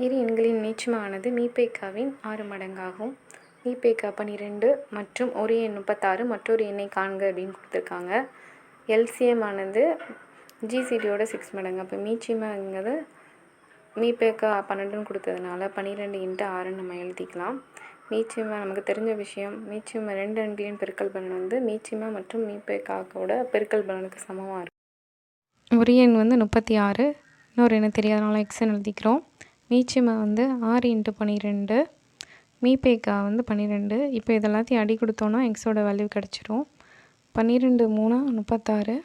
இரு எண்களின் மீச்சிமானது மீபேக்காவின் 6 மடங்காகும். மீபேக்கா 12 மற்றும் ஒரு எண் 36 மற்றொரு எண்ணை காண்க அப்படின்னு கொடுத்துருக்காங்க. எல்சிஎம் ஆனது ஜிசிடியோட 6 மடங்கு. அப்போ மீச்சிமாங்கிறது மீபேக்கா 12ன்னு கொடுத்ததுனால 12 × 6ன்னு நம்ம எழுதிக்கலாம். மீச்சிமா நமக்கு தெரிஞ்ச விஷயம். மீச்சிமா 2 எண்களின் பெருக்கல் பலன் வந்து மீச்சிமா மற்றும் மீபேக்காவோட பெருக்கல் பலனுக்கு சமமாக இருக்கும். ஒரு எண் வந்து 36, இன்னொரு எண்ணு தெரியாதனால எக்ஸ்ன்னு எழுதிக்கிறோம். மீச்சிமா வந்து 6 × 12, மீபேக்கா வந்து 12. இப்போ இதெல்லாத்தையும் அடி கொடுத்தோன்னா எக்ஸோட வேல்யூ கிடச்சிரும். 12 3 36,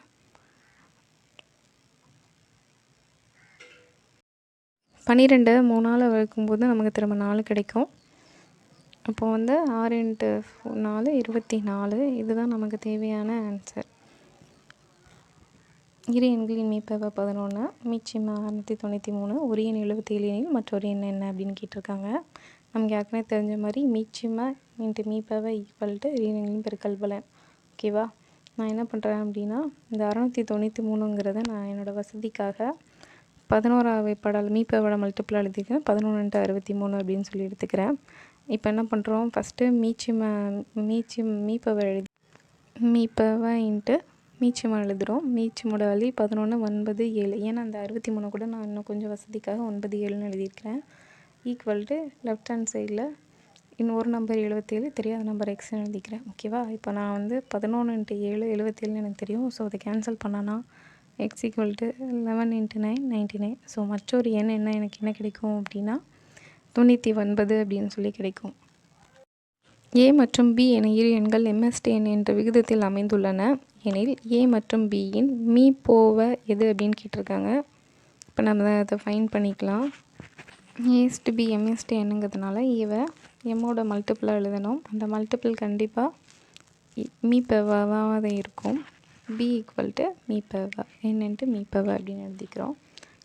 12 3ஆல் வகுக்கும்போது நமக்கு திரும்ப 4 கிடைக்கும். அப்போ வந்து 6 × 4 24. இதுதான் நமக்கு தேவையான ஆன்சர். இரு எண்களின் மீபேவா 11, மீச்சிமா 693, ஒரு எண் 77 எனில் மற்றொரு எண் என்ன அப்படின்னு கேட்டிருக்காங்க. நமக்கு ஏற்கனவே தெரிஞ்ச மாதிரி மீச்சிமா × மீபேவா ஈக்குவல் டு இரு எண்களின் பெருக்கல் பலன். ஓகேவா? நான் என்ன பண்ணுறேன் அப்படின்னா, இந்த 693ங்கிறத நான் என்னோடய வசதிக்காக 11ஆவது வைப்பாடால் மீபேவோட மல்டிப்பிள் எழுதிக்கிறேன். 11 × 63 அப்படின்னு சொல்லி எடுத்துக்கிறேன். இப்போ என்ன பண்ணுறோம், ஃபஸ்ட்டு மீபேவா எழுதி மீபேவா × மீச்சிமா எழுதுகிறோம். மீச்சிமோட வேல்யூ 11 9 7. ஏன்னா அந்த 63 கூட நான் இன்னும் கொஞ்சம் வசதிக்காக 9 7ன்னு எழுதியிருக்கிறேன். ஈக்குவல் டு லெஃப்ட் ஹேண்ட் சைடில் இன்னும் ஒரு நம்பர் 77, தெரியாத நம்பர் எக்ஸ்ன்னு எழுதிக்கிறேன். ஓகேவா? இப்போ நான் வந்து 11 × 7 77ன்னு எனக்கு தெரியும். ஸோ அதை கேன்சல் பண்ணானா எக்ஸ் ஈக்குவல் டு 11 × 9 99. ஸோ மற்றொரு எண் எனக்கு என்ன கிடைக்கும் அப்படின்னா 99 அப்படின்னு சொல்லி கிடைக்கும். ஏ மற்றும் பி என இரு எண்கள் MSTN என்ற விகிதத்தில் அமைந்துள்ளன எனில் ஏ மற்றும் பியின் மீபோவ எது அப்படின்னு கேட்டிருக்காங்க. இப்போ நம்ம அதை ஃபைண்ட் பண்ணிக்கலாம். ஏ/பி MSTNங்கிறதுனால ஏவை எம்மோட மல்டிப்பிளாக எழுதணும். அந்த மல்டிப்பிள் கண்டிப்பாக மீபேவாக தான் இருக்கும். பி ஈக்குவல் டு மீபேவா, n × மீபேவா அப்படின்னு எழுதிக்கிறோம்.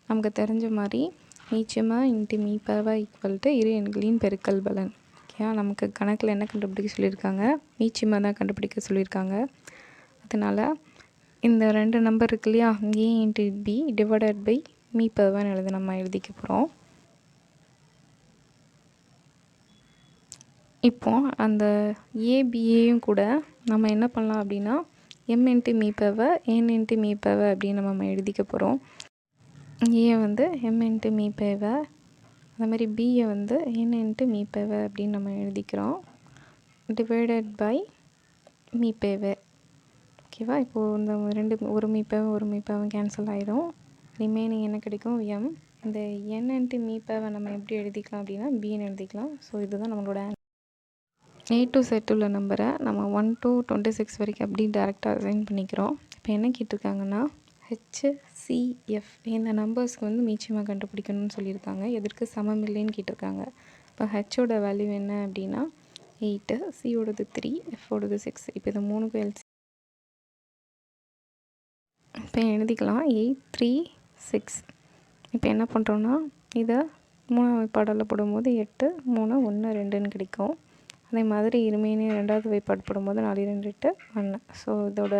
நமக்கு தெரிஞ்ச மாதிரி மீச்சிமா × மீபேவா ஈக்குவல் டு இரு எண்களின் பெருக்கல் பலன். நமக்கு கணக்கில் என்ன கண்டுபிடிக்க சொல்லியிருக்காங்க, மீச்சிமா தான் கண்டுபிடிக்க சொல்லியிருக்காங்க. அதனால் இந்த 2 நம்பர் இருக்கு இல்லையா, ஏ × பி டிவைடட் பை மீபேவான்னு நம்ம எழுதிக்க போகிறோம். இப்போ அந்த ஏபிஏயும் கூட நம்ம என்ன பண்ணலாம் அப்படின்னா m × மீபேவா n × மீபேவா அப்படின்னு நம்ம எழுதிக்க போகிறோம். ஏ வந்து m × மீபேவா, அதேமாதிரி பியை வந்து n × மீபேவா அப்படின்னு நம்ம எழுதிக்கிறோம். டிவைடட் பை மீபேவை. ஓகேவா? இப்போது இந்த ஒரு மீபேவும் கேன்சல் ஆகிடும். ரிமைனிங் என்ன கிடைக்கும், m. இந்த n × மீபேவை நம்ம எப்படி எழுதிக்கலாம் அப்படின்னா பின்னு எழுதிக்கலாம். ஸோ இதுதான் நம்மளோட A to Z உள்ள நம்பரை நம்ம 1 to 26 வரைக்கும் அப்படி டேரெக்டாக அசைன் பண்ணிக்கிறோம். இப்போ என்ன கேட்டிருக்காங்கன்னா HCF இந்த நம்பர்ஸ்க்கு வந்து மீச்சிமா கண்டுபிடிக்கணும்னு சொல்லியிருக்காங்க. எதற்கு சமம் இல்லைன்னு கேட்டிருக்காங்க. இப்போ ஹெச்சோட வேல்யூ என்ன அப்படின்னா 8, சியோடது 3, எஃபோடது 6. இப்போ இது 3க்கும் எல்சி இப்போ எழுதிக்கலாம் 8 3 6. இப்போ என்ன பண்ணுறோன்னா இதை 3ஆவது வைப்பாடில் போடும்போது 8 3 1 2ன்னு கிடைக்கும். அதே மாதிரி ரிமைனிங் 2வது வைப்பாடு போடும்போது 4 2 8 1. ஸோ இதோட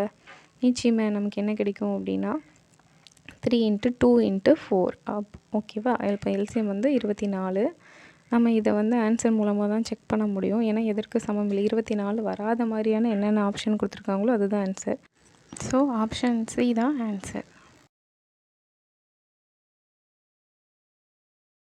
மீச்சிமா நமக்கு என்ன கிடைக்கும் அப்படின்னா 3 × 2 × 4. ஓகேவா? இப்போ எல்சிஎம் வந்து 24. நம்ம இதை வந்து ஆன்சர் மூலமாக தான் செக் பண்ண முடியும். ஏன்னா எதற்கு சமம் இல்லை, 24 வராத மாதிரியான என்னென்ன ஆப்ஷன் கொடுத்துருக்காங்களோ அதுதான் ஆன்சர். ஸோ ஆப்ஷன் சி தான் ஆன்சர்.